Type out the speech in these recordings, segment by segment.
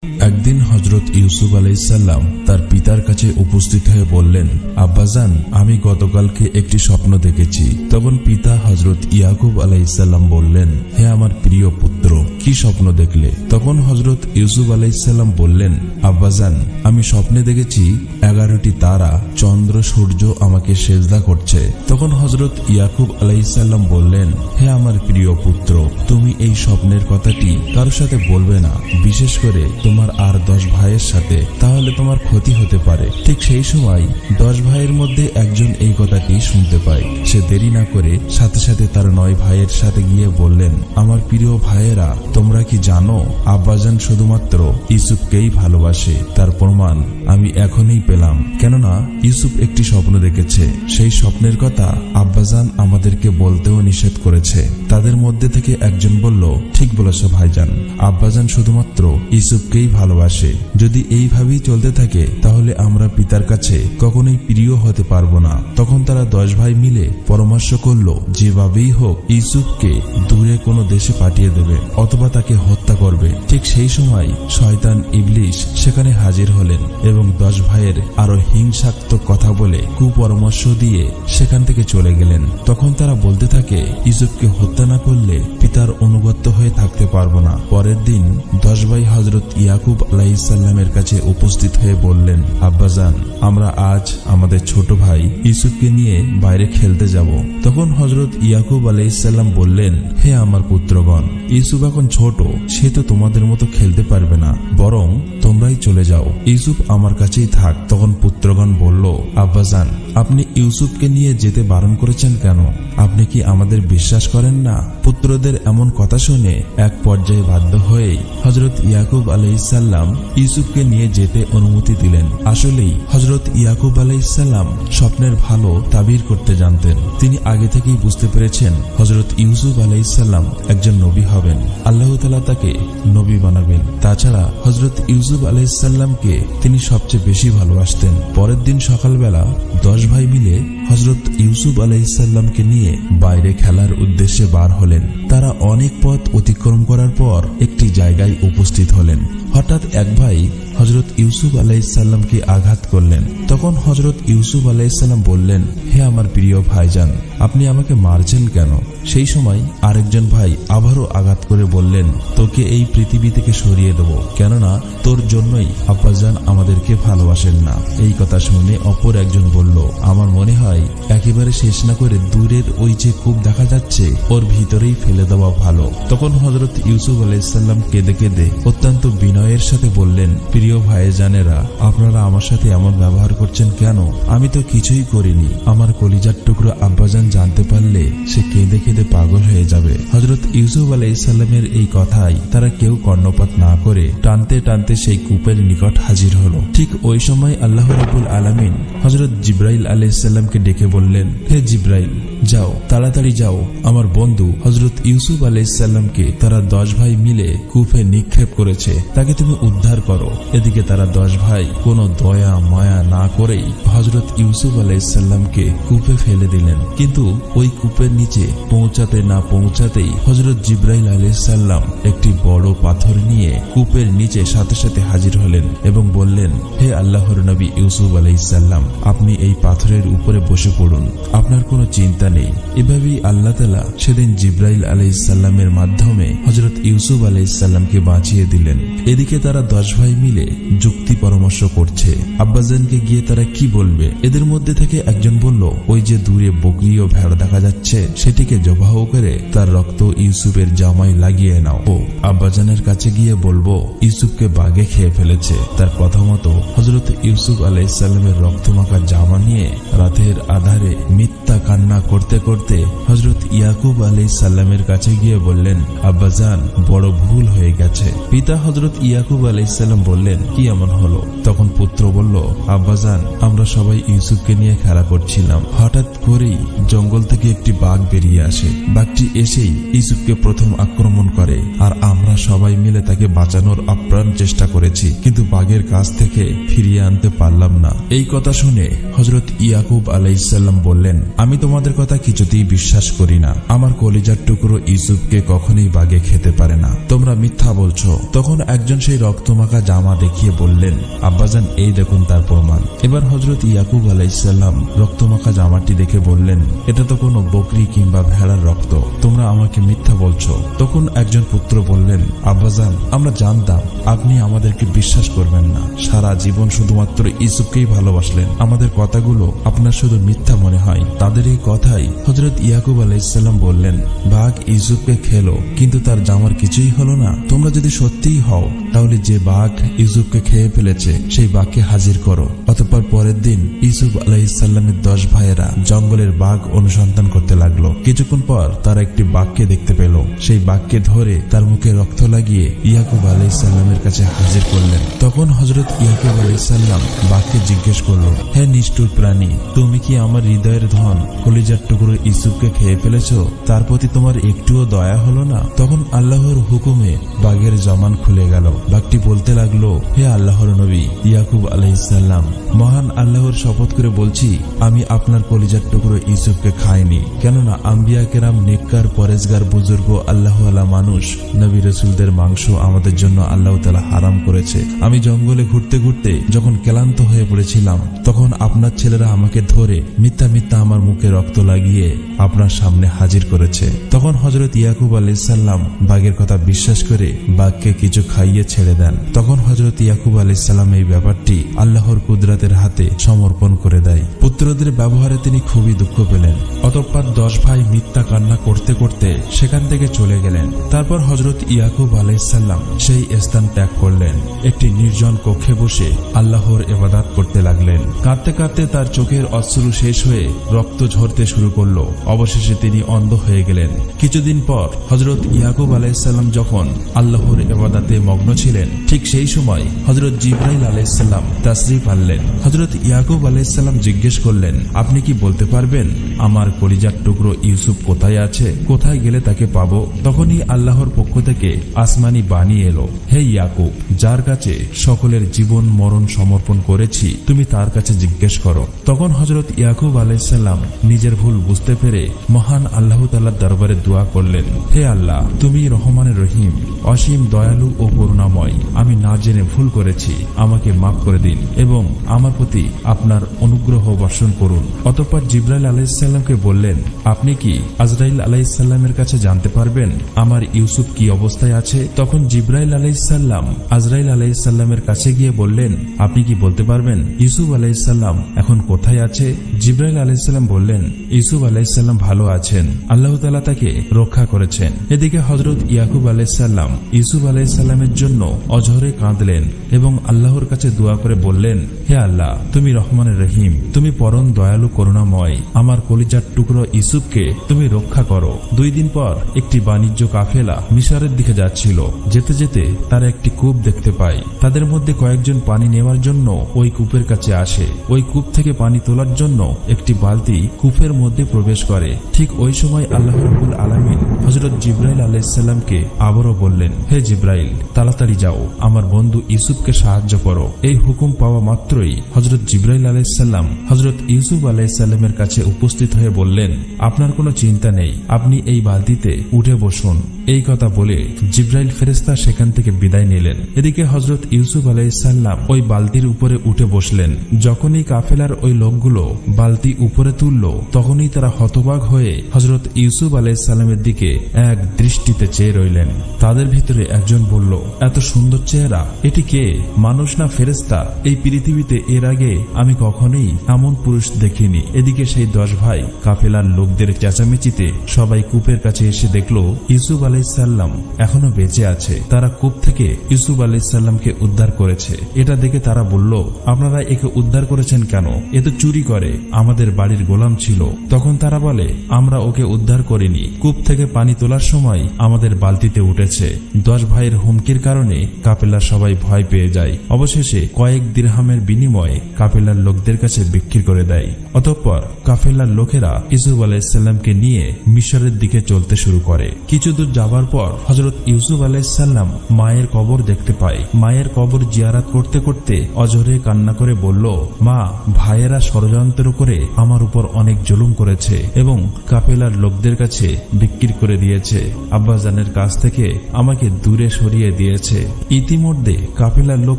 একদিন হযরত ইউসুফ আলাইহিসসালাম তার পিতার কাছে উপস্থিত হয়ে বললেন, আব্বাজান, আমি গতকালকে একটি স্বপ্ন দেখেছি। তখন পিতা হযরত ইয়াকুব আলাইহিসসালাম বললেন, হে আমার প্রিয় পুত্র, কি স্বপ্ন দেখলে? তখন হযরত ইউসুফ আলাইহিসসালাম বললেন, আব্বাজান, আমি স্বপ্নে দেখেছি 11টি তারা, চন্দ্র, সূর্য আমাকে সেজদা করছে। তখন হযরত ইয়াকুব আলাইহিসসালাম বললেন, হে আমার প্রিয় পুত্র, তুমি এই স্বপ্নের কথাটি কারোর সাথে বলবে না, বিশেষ করে তোমার আর 10 ভাইয়ের সাথে, তাহলে তোমার ক্ষতি হতে পারে। ঠিক সেই সময় 10 ভাইয়ের মধ্যে একজন এই কথাটি শুনতে পায়। সে দেরি না করে সাথে সাথে তার 9 ভাইয়ের সাথে গিয়ে বললেন, আমার প্রিয় ভাইয়েরা, তোমরা কি জানো আব্বাজান শুধুমাত্র ইউসুফকেই ভালোবাসে? তার প্রমাণ আমি এখনই পেলাম, কেননা ইউসুফ একটি স্বপ্ন দেখেছে। সেই স্বপ্নের কথা আব্বাজান আমাদেরকে বলতেও নিষেধ করেছে। তাদের মধ্যে থেকে একজন বলল, ঠিক বলেছ ভাইজান, আব্বাজান শুধুমাত্র ইউসুফকেই ভালোবাসে। যদি এইভাবেই চলতে থাকে তাহলে আমরা পিতার কাছে কখনোই প্রিয় হতে পারবো না। তখন তারা 10 ভাই মিলে পরামর্শ করলো, যেভাবেই হোক ইউসুফকে দূরে কোনো দেশে পাঠিয়ে দেবে অথবা তাকে হত্যা করবে। ঠিক সেই সময় শয়তান ইবলিশ সেখানে হাজির হলেন এবং 10 ভাইয়ের আরো হিংসাত্মক কথা বলে কুপরামর্শ দিয়ে সেখান থেকে চলে গেলেন। তখন তারা বলতে থাকে, ইউসুফকে হত্যা না করলে পিতার অনুগত হয়ে থাকতে পারবো না। পরের দিন 10 ভাই হযরত ইয়াকুব আলাইহিসসালামের কাছে উপস্থিত হয়ে বললেন, আব্বাজান, আমরা আজ আমাদের ছোট ভাই ইউসুফকে নিয়ে বাইরে খেলতে যাব। তখন হযরত ইয়াকুব আলাইহিসসালাম বললেন, হে আমার পুত্রগণ, ইউসুফ এখন ছোট, সে তো তোমাদের মতো খেলতে পারবে না, বরং তোমরাই চলে যাও, ইউসুফ আমার কাছেই থাক। তখন পুত্রগণ বলল, আব্বাজান, আপনি ইউসুফকে নিয়ে যেতে বারণ করেছেন কেন? আপনি কি আমাদের বিশ্বাস করেন না? পুত্রদের এমন কথা শুনে এক পর্যায়ে বাধ্য হয়ে হযরত ইয়াকুব আলাইহিসসালাম ইউসুফকে নিয়ে যেতে অনুমতি দিলেন। আসলেই হযরত ইয়াকুব আলাইহিসসালাম স্বপ্নের ভালো তাবির করতে জানতেন। তিনি আগে থেকেই বুঝতে পেরেছেন হযরত ইউসুফ আলাইহিসসালাম একজন নবী হবেন, আল্লাহ তাআলা তাকে নবী বানাবেন। তাছাড়া হযরত ইউসুফ আলাইহিসসালামকে তিনি সবচেয়ে বেশি ভালোবাসতেন। পরের দিন সকালবেলা 10 ভাই মিলে হযরত ইউসুফ আলাইহিসসালামকে নিয়ে বাইরে খেলার উদ্দেশ্যে বার হলেন। তারা অনেক পথ অতিক্রম করার পর একটি জায়গায় উপস্থিত হলেন। হঠাৎ এক ভাই হযরত ইউসুফ আলাইহিসসালামকে আঘাত করলেন। তখন হযরত ইউসুফ আলাইহিসসালাম বললেন, হে আমার প্রিয় ভাইজান, আপনি আমাকে মারছেন কেন? সেই সময় আরেকজন ভাই আবারও আঘাত করে বললেন, তোকে এই পৃথিবী থেকে সরিয়ে দেব, কেননা তোর জন্যই আব্বাজান আমাদেরকে ভালোবাসেন না। এই কথা শুনে অপর একজন বলল, আমার মনে হয় একেবারে শেষ না করে দূরের ওই যে কূপ দেখা যাচ্ছে ওর ভিতরেই ফেলে দেওয়া ভালো। তখন হযরত ইউসুফ আলাইহিসসালাম কেঁদে কেঁদে অত্যন্ত বিনয়ের সাথে বললেন, প্রিয় ভাইজানেরা, আপনারা আমার সাথে এমন ব্যবহার করছেন কেন? আমি তো কিছুই করিনি। আমার কলিজার টুকরো আব্বাজান জানতে পারলে সে কেঁদে কেঁদে পাগল হয়ে যাবে। হযরত ইউসুফ আলাইহিসসালামের এই কথাই তারা কেউ কর্ণপাত না করে টানতে টানতে সেই কূপের নিকট হাজির হলো। ঠিক ওই সময় আল্লাহ রাব্বুল আলামিন হযরত জিবরাইল আলাইহিসসালামকে ডেকে বললেন, হে জিবরাইল, যাও, তাড়াতাড়ি যাও, আমার বন্ধু হযরত ইউসুফ আলাইহিসসালামকে তারা 10 ভাই মিলে কূপে নিক্ষেপ করেছে, তাকে তুমি উদ্ধার করো। এদিকে তারা 10 ভাই কোনো দয়া মায়া না করেই হযরত ইউসুফ আলাইহিসসালামকে কূপে ফেলে দিলেন। কিন্তু ওই কূপের নিচে পৌঁছাতে না পৌঁছাতেই হযরত জিবরাইল আলাইহিসসালাম একটি বড় পাথর নিয়ে কূপের নিচে সাথে সাথে হাজির হলেন এবং বললেন, হে আল্লাহর নবী ইউসুফ আলাইহিসসালাম, আপনি এই পাথরের উপরে বসে পড়ুন, আপনার কোনো চিন্তা নেই। এভাবেই আল্লাহ তাআলা সেদিন জিবরাইল আলাইহিসসালামের মাধ্যমে হযরত ইউসুফ আলাইহিসসালামকে বাঁচিয়ে দিলেন। এদিকে তারা 10 ভাই মিলে যুক্তি পরামর্শ করছে, আব্বাজানকে গিয়ে তারা কি বলবে। এদের মধ্যে থেকে একজন বলল, ওই যে দূরে বকরি ও ভেড়া দেখা যাচ্ছে, সেটিকে জবাহ করে তার রক্ত ইউসুফের জামায় লাগিয়ে নাও। ও আব্বাজানের কাছে গিয়ে বলবো ইউসুফকে বাঘে খেয়ে ফেলেছে। তার কথা মতো হযরত ইউসুফ আলাইহিসসালামের রক্তমাখা জামা নিয়ে রাতের আধারে মিথ্যা কান্না করতে করতে হযরত ইয়াকুব আলাইহিসসালামের কাছে গিয়ে বললেন, আব্বাজান, বড় ভুল হয়ে গেছে। পিতা হযরত ইয়াকুব আলাইহিসসালাম বললেন, কি এমন হলো? তখন পুত্র বলল, আব্বাজান, আমরা সবাই ইউসুফকে নিয়ে খেলা করছিলাম, হঠাৎ করেই জঙ্গল থেকে একটি বাঘ বেরিয়ে আসে। বাঘটি এসেই ইউসুফকে প্রথম আক্রমণ করে, আর আমরা সবাই মিলে তাকে বাঁচানোর আপ্রাণ চেষ্টা করেছি, কিন্তু বাঘের কাছ থেকে ফিরিয়ে আনতে পারলাম না। এই কথা শুনে হযরত ইয়াকুব আলাইহিসসালাম বললেন, আমি তোমাদের কথা কিছুতেই বিশ্বাস করি না। আমার কলিজার টুকরো ইউসুফকে কখনোই বাঘে খেতে পারে না, তোমরা মিথ্যা বলছো। তখন একজন সেই রক্তমাখা জামা দেখিয়ে বললেন, আব্বাজান এই দেখুন তার প্রমাণ। এবার হযরত ইয়াকুব আলাইহিস সালাম রক্তমাখা জামাটি দেখে বললেন, এটা তো কোনো বকরি কিংবা ভেড়ার রক্ত, তোমরা আমাকে মিথ্যা বলছো। তখন একজন পুত্র বললেন, আব্বাজান আমরা জানতাম আপনি আমাদেরকে বিশ্বাস করবেন না, সারা জীবন শুধুমাত্র ইউসুফকেই ভালোবাসলেন, আমাদের কথাগুলো আপনার শুধু মিথ্যা মনে হয়। তাদের এই কথাই হযরত ইয়াকুব আলাইহিস সালাম বললেন, বাঘ ইউসুফকে খেলো কিন্তু তার জামার কিছুই হলো না। তোমরা যদি সত্যিই হও তাহলে যে বাঘ ইউসুফকে খেয়ে ফেলেছে সেই বাঘকে হাজির করো। অতঃপর পরের দিন ইউসুফ আলাইহিস সালামের 10 ভাইয়েরা জঙ্গলের বাঘ অনুসন্ধান করতে লাগলো। কিছুক্ষণ পর তারা একটি বাঘকে দেখতে পেল। সেই বাঘকে ধরে তার মুখে রক্ত লাগিয়ে ইয়াকুব আলাইহিস সালামের কাছে হাজির করলেন। তখন হযরত ইয়াকুব আলাইহিস সালাম বাঘকে জিজ্ঞেস করলো, হে নিষ্ঠুর প্রাণী, তুমি কি আমার হৃদয়ের ধন কলিজার টুকরো ইউসুফকে খেয়ে ফেলেছো? তার প্রতি তোমার একটুও দয়া হলো না? তখন আল্লাহর হুকুমে বাঘের জমান খুলে গেল। বাঘটি বলতে লাগলো, হে আল্লাহর নবী ইয়াকুব আলাইহিস সালাম, মহান আল্লাহর শপথ করে বলছি আমি আপনার কলিজার টুকরো ইউসুফকে খাইনি। কেননা আম্বিয়া কেরাম, নেককার, পরেজগার, বুজুর্গ, আল্লাহওয়ালা মানুষ, নবী রাসূলদের মাংস আমাদের জন্য আল্লাহ তাআলা হারাম করেছে। আমি জঙ্গলে ঘুরতে ঘুরতে যখন ক্লান্ত হয়ে পড়েছিলাম তখন আপনার ছেলেরা আমাকে ধরে মিথ্যা মিথ্যা আমার মুখে রক্ত লাগিয়ে আপনার সামনে হাজির করেছে। তখন হযরত ইয়াকুব আলাইহিস সালাম বাঘের কথা বিশ্বাস করে বাঘকে কিছু খাইয়ে ছেড়ে দেন। তখন হযরত ইয়াকুব আলাইহিস সালাম এই ব্যাপারটি আল্লাহর কুদরতের হাতে সমর্পণ করে দেয়। পুত্রদের ব্যবহারে তিনি খুবই দুঃখ পেলেন। অতঃপর 10 ভাই মিথ্যা কান্না করতে করতে সেখান থেকে চলে গেলেন। তারপর হযরত ইয়াকুব আলাইহিস সালাম সেই স্থান ত্যাগ করলেন। একটি নির্জন কক্ষে বসে আল্লাহর ইবাদত করতে লাগলেন। কাঁদতে কাঁদতে তার চোখের অশ্রু শেষ হয়ে রক্ত ঝরতে শুরু করলো। অবশেষে তিনি অন্ধ হয়ে গেলেন। কিছুদিন পর হযরত ইয়াকুব আলাইহিস সালাম যখন আল্লাহর ইবাদতে মগ্ন ছিলেন, ঠিক সেই সময় হযরত জিবরাইল আলাইহিস সালাম তাশরীফ আনলেন। হযরত ইয়াকুব আলাইহিস সালাম জিজ্ঞেস করলেন, আপনি কি বলতে পারবেন আমার কলিজার টুকরো ইউসুফ কোথায় আছে? কোথায় গেলে তাকে পাবো? তখনই আল্লাহর পক্ষ থেকে আসমানি বাণী এলো, হে ইয়াকুব, যার কাছে সকলের জীবন মরণ সমর্পণ করেছি তুমি তার কাছে জিজ্ঞেস করো। তখন হযরত ইয়াকুব আলাইহিস সালাম নিজের ভুল বুঝতে পেরে মহান আল্লাহ তাআলার দরবারে দোয়া করলেন, হে আল্লাহ, তুমি রহমানের রহিম, অসীম দয়ালু ও করুণাময়, আমি না জেনে ভুল করেছি, আমাকে মাফ করে দিন এবং আমার প্রতি আপনার অনুগ্রহ বর্ষণ করুন। অতঃপর জিবরাইল আলাইহিস সালামকে বললেন, আপনি কি আজরাইল আলাইহিস সালামের কাছে জানতে পারবেন আমার ইউসুফ কি অবস্থায় আছে? তখন জিবরাইল আলাইহিস সালাম আজরাইল আলাইহিস সালামের কাছে গিয়ে বললেন, আপনি কি বলতে পারবেন ইউসুফ আলাইহিস সালাম এখন কোথায় আছে? জিবরাইল আলাইহিস সালাম বললেন, ইউসুফ আলাইহিস সালাম ভালো আছেন, আল্লাহ তাআলা তাকে রক্ষা করেছেন। এদিকে হযরত ইয়াকুব আলাইহিস সালাম ইউসুফ আলাইহিস সালামের জন্য অঝরে কাঁদলেন এবং আল্লাহর কাছে দোয়া করে বললেন, হে আল্লাহ, তুমি রহমানের রহিম, তুমি পরম দয়ালু করুণাময়, আমার কলিজার টুকরো ইউসুফকে তুমি রক্ষা করো। 2 দিন পর একটি বাণিজ্য কাফেলা মিশরের দিকে যাচ্ছিল। যেতে যেতে তারা একটি কূপ দেখতে পায়। তাদের মধ্যে কয়েকজন পানি নেওয়ার জন্য ওই কূপের কাছে আসে। ওই কূপ থেকে পানি তোলার জন্য একটি বালতি কূপের মধ্যে প্রবেশ করে। ঠিক ওই সময় আল্লাহ রাব্বুল আলামিন হযরত জিবরাইল আলাইহিস সালামকে আবারও বললেন, হে জিবরাইল, তাড়াতাড়ি যাও, আমার বন্ধু ইউসুফকে সাহায্য করো। এই হুকুম পাওয়া মাত্রই হযরত জিবরাইল আলাইহিস সালাম হযরত ইউসুফ আলাইহিস সালামের কাছে উপস্থিত হয়ে বললেন, আপনার কোনো চিন্তা নেই, আপনি এই বালতিতে উঠে বসুন। এই কথা বলে জিবরাইল ফেরেশতা সেখান থেকে বিদায় নিলেন। এদিকে হযরত ইউসুফ আলাইহিস সালাম ওই বালতির উপরে উঠে বসলেন। যখনই কাফেলার ওই লোকগুলো বালতি উপরে তুলল তখনই তারা হতবাক হয়ে হযরত ইউসুফ আলাইহিস সালামের দিকে এক দৃষ্টিতে চেয়ে রইলেন। তাদের ভিতরে একজন বলল, এত সুন্দর চেহারা, এটি কে? মানুষ না ফেরেশতা? এই পৃথিবীতে এর আগে আমি কখনোই এমন পুরুষ দেখিনি। এদিকে সেই 10 ভাই কাফেলার লোকদের চেঁচামেচিতে সবাই কূপের কাছে এসে দেখলো ইউসুফ আলাইহিস সালাম এখনো বেঁচে আছে। তারা কূপ থেকে ইউসুফ আলাইহিস সালামকে উদ্ধার করেছে। এটা দেখে তারা বলল, আপনারা একে উদ্ধার করেছেন কেন? এ তো চুরি করে, আমাদের বাড়ির গোলাম ছিল। তখন তারা বলে, আমরা ওকে উদ্ধার করিনি, কূপ থেকে পানি তোলার সময় আমাদের বালতিতে উঠেছে। 10 ভাইয়ের হুমকির কারণে কাফেলার সবাই ভয় পেয়ে যায়। অবশেষে কয়েক দিরহামের বিনিময়ে কাফেলার লোকদের কাছে বিক্রি করে দেয়। অতঃপর কাফেলার লোকেরা ইউসুফ আলাইহিস সালামকে নিয়ে মিশরের দিকে চলতে শুরু করে। কিছু দূর যাবার পর হযরত ইউসুফ আলাইহিস সালাম মায়ের কবর দেখতে পায়। মায়ের কবর জিয়ারত করতে করতে অঝরে কান্না করে বলল, মা, ভাইয়েরা ষড়যন্ত্র করে আমার উপর অনেক জুলুম করেছে এবং কাফেলার লোকদের কাছে বিক্রি করে দিয়েছে। আব্বাজানের কাছ থেকে আমাকে দূরে সরিয়ে দিয়েছে। ইতিমধ্যে কাফেলার লোক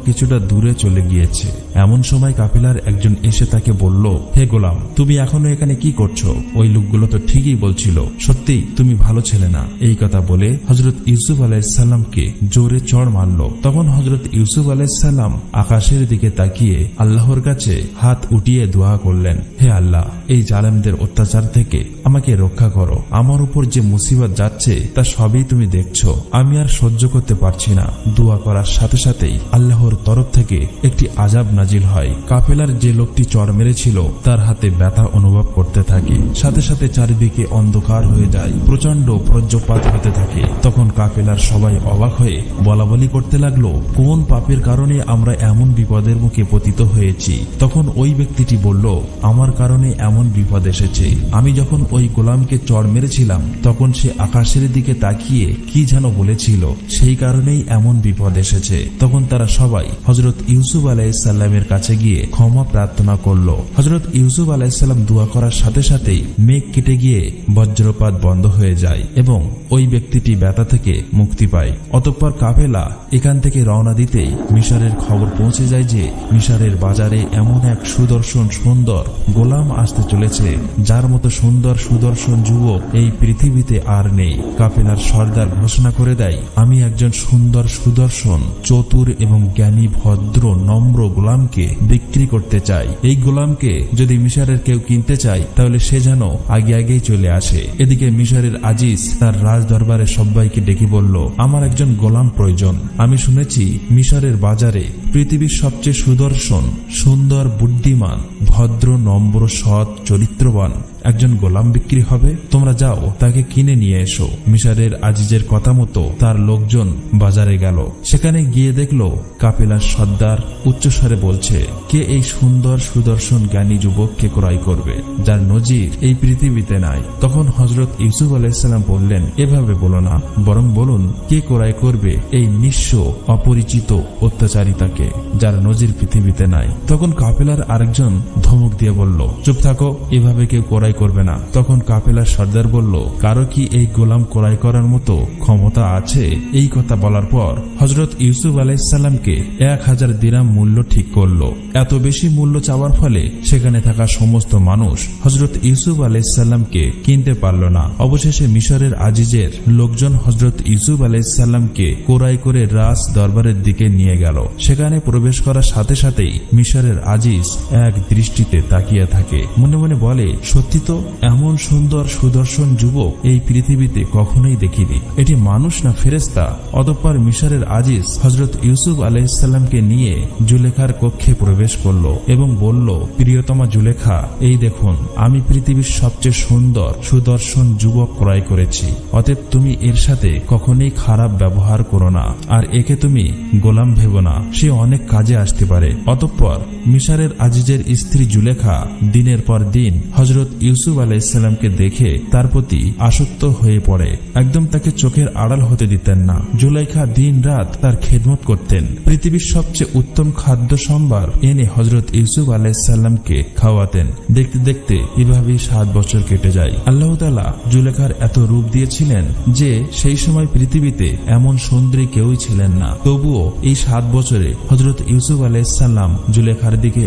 কিছুটা দূরে চলে গিয়েছে। এমন সময় কাফেলার একজন এসে তাকে বলল, হে গোলাম, তুমি এখনো এখানে কি করছো? ওই লোকগুলো তো ঠিকই বলছিল, সত্যি তুমি ভালো ছেলে না। এই কথা বলে হযরত ইউসুফ আলাইহিস সালামকে জোরে চড় মারল। তখন হযরত ইউসুফ আলাইহিস সালাম আকাশের দিকে তাকিয়ে আল্লাহর কাছে হাত উঠিয়ে দোয়া করলেন, হে আল্লাহ, এই জালেমদের অত্যাচার থেকে আমাকে রক্ষা করো। আমার উপর যে মুসিবত যাচ্ছে তা সবই তুমি দেখছো, আমি আর সহ্য করতে পারছি না। দোয়া করার সাথে সাথেই আল্লাহর তরফ থেকে একটি আযাব নাজিল হয়। কাফেলার যে লোকটি চড় মেরেছিল তার হাতে ব্যথা অনুভব করতে থাকে। সাথে সাথে চারিদিকে অন্ধকার হয়ে যায়, প্রচন্ড বজ্রপাত হতে থাকে। তখন কাফেলার সবাই অবাক হয়ে বলাবলি করতে লাগলো, কোন পাপের কারণে আমরা এমন বিপদের মুখে পতিত হয়েছি? তখন ওই ব্যক্তিটি বলল, আমার কারণে এমন বিপদ এসেছে। আমি যখন ওই গোলামকে চড় মেরেছিলাম তখন সে আকাশের দিকে তাকিয়ে কি যেন বলেছিল, সেই কারণেই এমন বিপদ এসেছে। তখন তারা সবাই হযরত ইউসুফ আলাইহিস সালামের কাছে গিয়ে ক্ষমা প্রার্থনা করল। হযরত ইউসুফ আলাইহিস সালাম দোয়া করার সাথে সাথেই মেঘ কেটে গিয়ে বজ্রপাত বন্ধ হয়ে যায় এবং ওই ব্যক্তিটি ব্যথা থেকে মুক্তি পায়। অতঃপর কাফেলা এখান থেকে রওনা দিতেই মিশরের খবর পৌঁছে যায় যে মিশরের বাজারে এমন এক সুদর্শন সুন্দর গোলাম আসতে চলেছে, যার মতো সুন্দর সুদর্শন যুবক এই পৃথিবীতে আর নেই। কাফেলার সর্দার ঘোষণা করে দেয়, আমি একজন সুন্দর সুদর্শন চতুর এবং জ্ঞানী ভদ্র নম্র গোলামকে বিক্রি করতে চাই। এই গোলামকে যদি মিশরের কেউ কিনতে চায় তাহলে সে যেন আগে আগেই চলে আসে। এদিকে মিশরের আজিজ তার রাজ দরবারে সবাইকে ডেকে বলল, আমার একজন গোলাম প্রয়োজন। আমি শুনেছি মিশরের বাজারে পৃথিবীর সবচেয়ে সুদর্শন সুন্দর বুদ্ধিমান ভদ্র নম্র সৎ চরিত্রবান একজন গোলাম বিক্রি হবে। তোমরা যাও, তাকে কিনে নিয়ে এসো। মিশরের আজিজের কথা মতো তার লোকজন বাজারে গেল। সেখানে গিয়ে দেখলো কাফেলার সর্দার উচ্চস্বরে বলছে, কে এই সুন্দর সুদর্শন জ্ঞানী যুবককে ক্রয় করবে, যার নজির এই পৃথিবীতে নাই? তখন হযরত ইউসুফ আলাইহিস সালাম বললেন, এভাবে বলো না, বরং বলুন কে ক্রয় করবে এই নিঃস্ব অপরিচিত অত্যাচারিতাকে, যার নজির পৃথিবীতে নাই? তখন কাফেলার আরেকজন ধমক দিয়ে বলল, চুপ থাকো, এভাবে কেউ ক্রয় করবে না। তখন কাফেলার সর্দার বলল, কারো কি এই গোলাম ক্রয় করার মতো ক্ষমতা আছে? এই কথা বলার পর হযরত ইউসুফ আলাইহিস সালামকে 1000 দিরহাম মূল্য ঠিক করলো। এত বেশি মূল্য চাওয়ার ফলে সেখানে থাকা সমস্ত মানুষ হযরত ইউসুফ আলাইহিস সালামকে কিনতে পারল না। অবশেষে মিশরের আজিজের লোকজন হযরত ইউসুফ আলাইহিস সালামকে ক্রয় করে রাজ দরবারের দিকে নিয়ে গেল। সেখানে প্রবেশ করার সাথে সাথেই মিশরের আজিজ এক দৃষ্টিতে তাকিয়ে থাকে, মনে মনে বলে, সত্যি তো, এমন সুন্দর সুদর্শন যুবক এই পৃথিবীতে কখনোই দেখিনি। এটি মানুষ না ফেরেশতা? অতঃপর মিশরের আজিজ হযরত ইউসুফ আলাইহিস সালামকে নিয়ে জুলেখার কক্ষে প্রবেশ করল এবং বলল, প্রিয়তমা জুলেখা, এই দেখুন, আমি পৃথিবীর সবচেয়ে সুন্দর সুদর্শন যুবক ক্রয় করেছি। অতএব তুমি এর সাথে কখনোই খারাপ ব্যবহার করো না, আর একে তুমি গোলাম ভেবো না, সে অনেক কাজে আসতে পারে। অতঃপর মিশরের আজিজের স্ত্রী জুলেখা দিনের পর দিন হযরত ইউসুফ আলাইহিস সালামকে দেখে তার প্রতি আসক্ত হয়ে পড়ে। একদম তাকে চোখের আড়াল হতে দিতেন না। জুলেখা দিন রাত তার খেদমত করতেন। পৃথিবীর সবচেয়ে উত্তম খাদ্য সম্ভার এনে হযরত ইউসুফ আলাইহিস সালামকে খাওয়াতেন। দেখতে দেখতে এভাবেই 7 বছর কেটে যায়। আল্লাহ তাআলা জুলেখার এত রূপ দিয়েছিলেন যে সেই সময় পৃথিবীতে এমন সুন্দরী কেউই ছিলেন না। তবুও এই 7 বছরে হযরত ইউসুফ আলাইহিস সালাম জুলেখার দিকে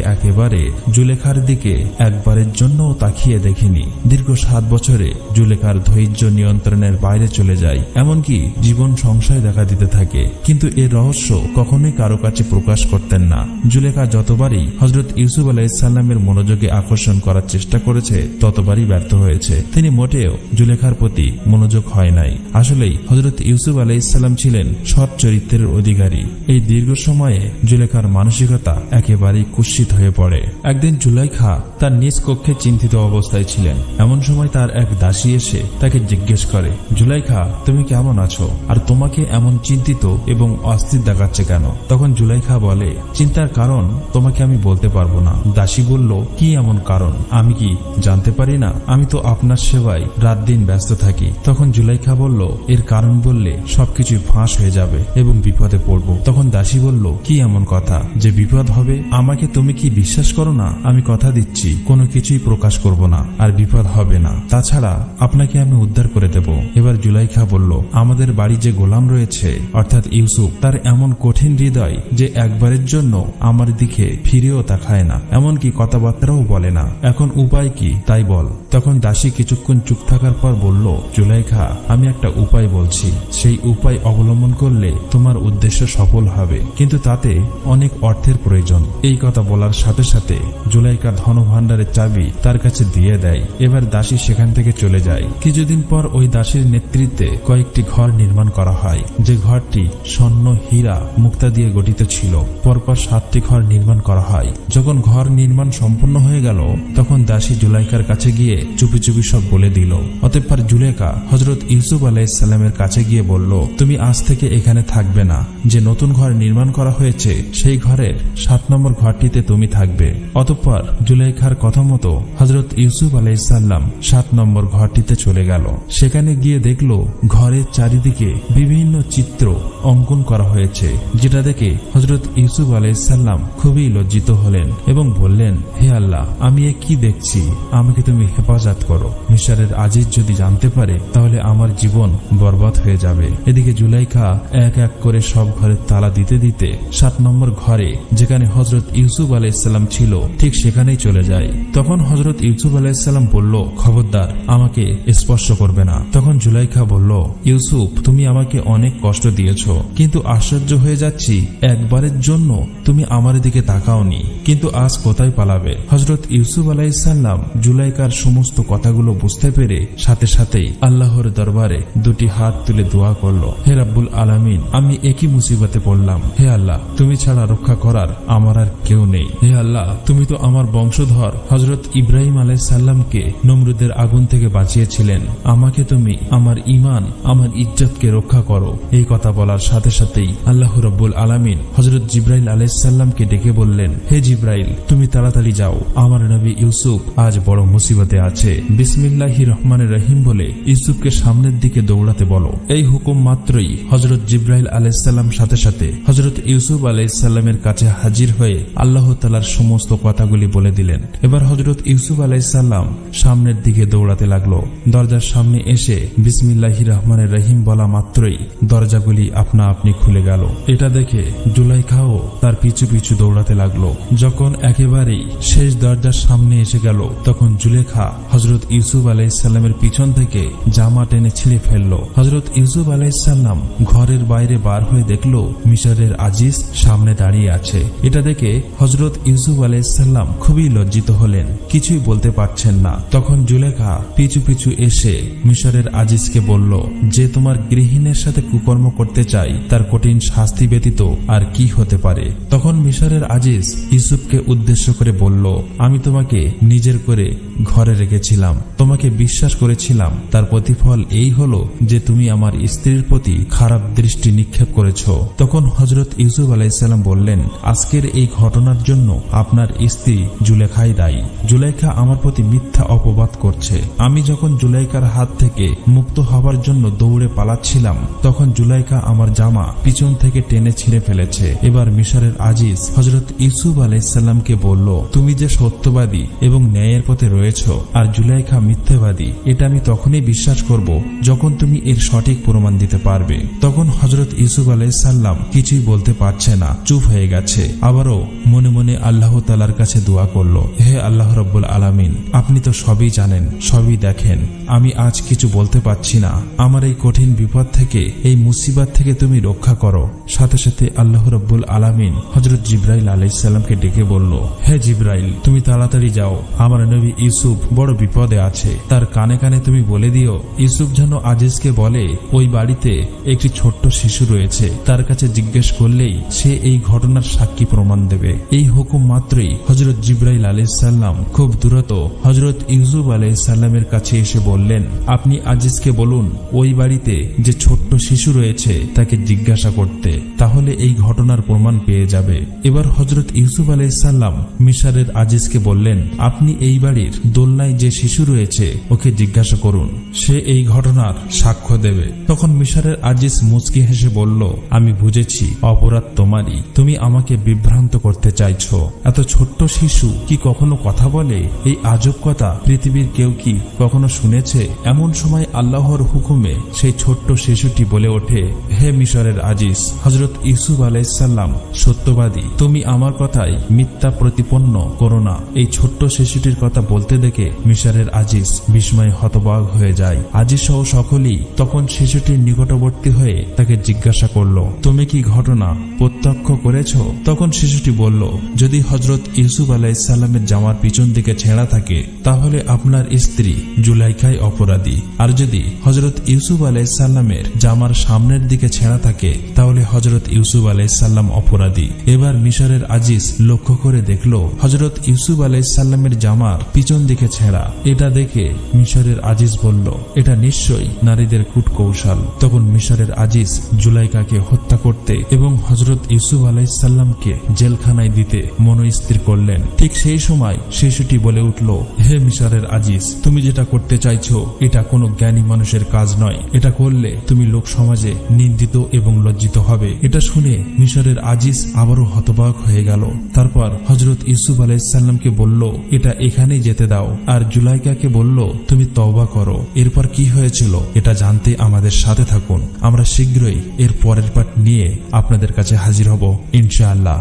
একবারের জন্য তাকিয়ে দেখেনি। দীর্ঘ 7 বছরে জুলেখার ধৈর্য নিয়ন্ত্রণের বাইরে চলে যায়, এমনকি জীবন সংশয় দেখা দিতে থাকে। কিন্তু এর রহস্য কখনোই কারো কাছে প্রকাশ করতেন না। জুলেখা যতবারই হযরত ইউসুফ আলাইহিস সালামের মনোযোগে আকর্ষণ করার চেষ্টা করেছে ততবারই ব্যর্থ হয়েছে। তিনি মোটেও জুলেখার প্রতি মনোযোগ হয় নাই। আসলেই হযরত ইউসুফ আলাইহিস সালাম ছিলেন সৎ চরিত্রের অধিকারী। এই দীর্ঘ সময়ে জুলেখার মানসিকতা একেবারেই কুৎসিত হয়ে পড়ে। একদিন জুলেখা তার নিজ কক্ষে চিন্তিত অবস্থায় ছিলেন। এমন সময় তার এক দাসী এসে তাকে জিজ্ঞেস করে, জুলেখা তুমি কেমন আছো, আর তোমাকে এমন চিন্তিত এবং অস্থির দেখাচ্ছে কেন? তখন জুলেখা বলে, চিন্তার কারণ তোমাকে আমি বলতে পারবো না। দাসী বলল, কি এমন কারণ, আমি কি জানতে পারি না? আমি তো আপনার সেবায় রাত দিন ব্যস্ত থাকি। তখন জুলেখা বলল, এর কারণ বললে সবকিছু ফাঁস হয়ে যাবে এবং বিপদে পড়ব। তখন দাসী বলল, কি এমন কথা যে বিপদ হবে? আমাকে তুমি কি বিশ্বাস করো না? আমি কথা দিচ্ছি কোনো কিছুই প্রকাশ করব না, আর বিপদ হবে না। তাছাড়া আপনাকে আমি উদ্ধার করে দেব। এবার জুলেখা বলল, আমাদের বাড়ি যে গোলাম রয়েছে অর্থাৎ ইউসুফ, তার এমন কঠিন হৃদয় যে একবারের জন্য আমার দিকে ফিরেও তাকায় না, এমনকি কথাবার্তাও বলে না। এখন উপায় কি তাই বল। তখন দাসী কিছুক্ষণ চুপ থাকার পর বলল, জুলেখা আমি একটা উপায় বলছি, সেই উপায় অবলম্বন করলে তোমার উদ্দেশ্য সফল হবে, কিন্তু তাতে অনেক অর্থের প্রয়োজন। এই কথা বলার সাথে সাথে জুলেখা ধনভাণ্ডারের চাবি তার কাছে দিয়ে দেয়। এবার দাসী সেখান থেকে চলে যায়। কিছুদিন পর ওই দাসীর নেতৃত্বে কয়েকটি ঘর নির্মাণ করা হয়, যে ঘরটি স্বর্ণ, হীরা, মুক্তা দিয়ে গঠিত ছিল। পরপর 7টি ঘর নির্মাণ করা হয়। যখন ঘর নির্মাণ সম্পূর্ণ হয়ে গেল তখন দাসী জুলেখার কাছে গিয়ে চুপি চুপি সব বলে দিল। অতঃপর জুলেখা হযরত ইউসুফ আলাইহিস সালামের কাছে গিয়ে বলল, তুমি আজ থেকে এখানে থাকবে না। যে নতুন ঘর নির্মাণ করা হয়েছে সেই ঘরের 7 নম্বর ঘরটিতে তুমি থাকবে। অতঃপর জুলেখার কথা মতো হযরত ইউসুফ আলাইহিস সালাম 7 নম্বর ঘরটিতে চলে গেল। সেখানে গিয়ে দেখলো ঘরের চারিদিকে বিভিন্ন চিত্র অঙ্কন করা হয়েছে, যেটা দেখে হযরত ইউসুফ আলাইহিস সালাম খুবই লজ্জিত হলেন এবং বললেন, হে আল্লাহ, আমি এ কি দেখছি, আমাকে তুমি হেফাজত করো। মিশরের আজিজ যদি জানতে পারে তাহলে আমার জীবন বরবাদ হয়ে যাবে। এদিকে জুলেখা এক এক করে সব ঘরের তালা দিতে দিতে 7 নম্বর ঘরে, যেখানে হযরত ইউসুফ আলাইহিস সালাম ছিল, ঠিক সেখানেই চলে যায়। তখন হযরত ইউসুফ আলাইহিস সালাম বলল, খবরদার, আমাকে স্পর্শ করবে না। তখন জুলেখা বলল, ইউসুফ তুমি আমাকে অনেক কষ্ট দিয়েছ, কিন্তু আশ্চর্য হয়ে যাচ্ছি একবারের জন্য তুমি আমার দিকে তাকাওনি, কিন্তু আজ কোথায় পালাবে? হযরত ইউসুফ আলাইহিস সালাম জুলেখার সমস্ত কথাগুলো বুঝতে পেরে সাথে সাথেই আল্লাহর দরবারে 2টি হাত তুলে দোয়া করল, হে রাব্বুল আলামিন, আমি একই মুসিবতে পড়লাম। হে আল্লাহ, তুমি ছাড়া রক্ষা করার আমার আর কেউ নেই। হে আল্লাহ, তুমি তো আমার বংশধর হযরত ইব্রাহিম আলাইহিস সালামকে নমরুদের আগুন থেকে বাঁচিয়েছিলেন। আমাকে তুমি আমার ঈমান, আমার ইজ্জতকে রক্ষা করো। এই কথা বলার সাথে সাথেই আল্লাহ রাব্বুল আলামিন হযরত জিবরাইল আলাইহিস সালামকে ডেকে বললেন, হে জিবরাইল, তুমি তাড়াতাড়ি যাও, আমার নবী ইউসুফ আজ বড় মুসিবতে আছে। বিসমিল্লাহির রহমানির রহিম বলে ইউসুফকে সামনের দিকে দৌড়াতে বলো। এই হুকুম মাত্রই হযরত জিবরাইল আলাইহিস সালাম সাথে সাথে হযরত ইউসুফ আলাইহিস সালামের কাছে হাজির হয়ে আল্লাহ তাআলার সমস্ত কথাগুলি বলে দিলেন। এবার হযরত ইউসুফ আলাইহিস সালাম সামনের দিকে দৌড়াতে লাগলো। দরজার সামনে এসে বিসমিল্লাহির রহমানির রহিম বলা মাত্রই দরজাগুলি আপনা আপনি খুলে গেল। এটা দেখে জুলেখাও তার পিছু পিছু দৌড়াতে লাগলো। যখন একেবারেই শেষ দরজার সামনে এসে গেল তখন জুলেখা হযরত ইউসুফ আলাইহিস সালামের পিছন থেকে জামা টেনে ছিঁড়ে ফেললো। হযরত ইউসুফ আলাইহিস সালাম ঘরের বাইরে বার হয়ে দেখলো মিশরের আজিজ সামনে দাঁড়িয়ে আছে। এটা দেখে হযরত ইউসুফ আলাইহিস সালাম খুবই লজ্জিত হলেন, কিছুই বলতে পারছেন না। তখন জুলেখা পিছু পিছু এসে মিশরের আজিজকে বলল, যে তোমার গৃহিণীর সাথে কুকর্ম করতে চাই তার কঠিন শাস্তি ব্যতীত আর কি হতে পারে। তখন মিশরের আজিজ ইউসুফকে উদ্দেশ্য করে বলল, আমি তোমাকে নিজের করে ঘরে রেখেছিলাম, তোমাকে বিশ্বাস করেছিলাম, তার প্রতিফল এই হলো যে তুমি আমার স্ত্রীর প্রতি খারাপ দৃষ্টি নিক্ষেপ করেছ। তখন হযরত ইউসুফ আলাইহিস সালাম বললেন, আজকের এই ঘটনার জন্য আপনার স্ত্রী জুলেখাই দায়ী। জুলেখা আমার প্রতি মিথ্যা অপবাদ করছে। আমি যখন জুলেখার হাত থেকে মুক্ত হবার জন্য দৌড়ে পালাচ্ছিলাম তখন জুলেখা আমার জামা পিছন থেকে টেনে ছিঁড়ে ফেলেছে। এবার মিশরের আজিজ হযরত ইউসুফ আলাইহিস সালামকে বলল, তুমি যে সত্যবাদী এবং ন্যায়ের পথে রয়েছ আর জুলেখা মিথ্যাবাদী, এটা আমি তখনই বিশ্বাস করব যখন তুমি এর সঠিক প্রমাণ দিতে পারবে। তখন হযরত ইউসুফ আলাইহিস সালাম কিছুই বলতে পারছে না, চুপ হয়ে গেছে। আবারও মনে মনে আল্লাহ তাআলার কাছে দোয়া করল, হে আল্লাহ রাব্বুল আলামিন, আপনি তো সবই জানেন, সবই দেখেন, আমি আজ কিছু বলতে পারছি না। আমার এই কঠিন বিপদ থেকে, এই মুসিবত থেকে তুমি রক্ষা করো। সাথে সাথে আল্লাহ রাব্বুল আলামিন হযরত জিবরাইল আলাইহিস সালামকে ডেকে বলল, হে জিবরাইল, তুমি তাড়াতাড়ি যাও, আমার নবী ইউসুফ বড় বিপদে আছে। তার কানে কানে তুমি বলে দিও ইউসুফ যেন আজিজকে বলে ওই বাড়িতে একটি ছোট্ট শিশু রয়েছে, তার কাছে জিজ্ঞেস করলেই সে এই ঘটনার সাক্ষী প্রমাণ দেবে। এই হুকুম মাত্রই হযরত জিবরাইল আলাইহিস সালাম খুব দ্রুত হযরত ইউসুফ আলাইহিস সালামের কাছে এসে বললেন, আপনি আজিজকে বলুন ওই বাড়িতে যে ছোট্ট শিশু রয়েছে তাকে জিজ্ঞাসা করতে, তাহলে এই ঘটনার প্রমাণ পেয়ে যাবে। এবার হযরত ইউসুফ আলাইহিস সালাম মিশরের আজিজকে বললেন, আপনি এই বাড়ির দোলনায় যে শিশু রয়েছে ওকে জিজ্ঞাসা করুন, সে এই ঘটনার সাক্ষ্য দেবে। তখন মিশরের আজিজ মুচকি হেসে বলল, আমি বুঝেছি অপরাধ তোমারই, তুমি আমাকে বিভ্রান্ত করতে চাইছো। এত ছোট্ট শিশু কি কখনো কথা বলে? এই আজব কথা পৃথিবীর কেউ কি কখনো শুনেছে? এমন সময় আল্লাহর হুকুমে সেই ছোট্ট শিশুটি বলে ওঠে, হে মিশরের আজিজ, হযরত ইউসুফ আলাইহিস সালাম সত্যবাদী, তুমি আমার কথায় মিথ্যা প্রতিপন্ন করো না। এই ছোট্ট শিশুটির কথা বলতে দেখে মিশরের আজিজ বিস্ময়ে হতবাক হয়ে যায়। আজিজ সহ সকলেই তখন শিশুটির নিকটবর্তী হয়ে তাকে জিজ্ঞাসা করল, তুমি কি ঘটনা প্রত্যক্ষ করেছ? তখন শিশুটি বলল, যদি হযরত ইউসুফ আলাইহিস সালামের জামার পিছন দিকে ছেঁড়া থাকে তাহলে আপনার স্ত্রী জুলাইখাই অপরাধী, আর যদি হযরত ইউসুফ আলাইহিস সালামের জামার সামনের দিকে ছেঁড়া থাকে তাহলে হযরত ইউসুফ আলাইহিস সালাম অপরাধী। এবার মিশরের আজিজ লক্ষ্য করে দেখল হযরত ইউসুফ আলাইহিস সালামের জামার পিছন দিকে ছেঁড়া। এটা দেখে মিশরের আজিজ বলল, এটা নিশ্চয়ই নারীদের কূটকৌশল। তখন মিশরের আজিজ জুলাইকাকে হত্যা করতে এবং হযরত ইউসুফ আলাইহিস সালামকে জেলখানায় দিতে মনস্থির করলেন। ঠিক সেই সময় শিশুটি বলে উঠল, হে মিশরের আজিজ, তুমি যেটা করতে চাইছো এটা কোনো জ্ঞানী মানুষের কাজ নয়। এটা করলে তুমি লোক সমাজে নিন্দিত এবং লজ্জিত হবে। এটা শুনে মিশরের আজিজ আবারও হতবাক হয়ে গেল। তারপর হযরত ইউসুফ আলাইহিস সালামকে বলল, এটা এখানেই যেতে দাও, আর জুলাইকাকে বলল, তুমি তওবা করো। এরপর কি হয়েছিল এটা জানতে আমাদের সাথে থাকুন। আমরা শীঘ্রই এর পরের পার্ট নিয়ে আপনাদের কাছে হাজির হব ইনশাআল্লাহ।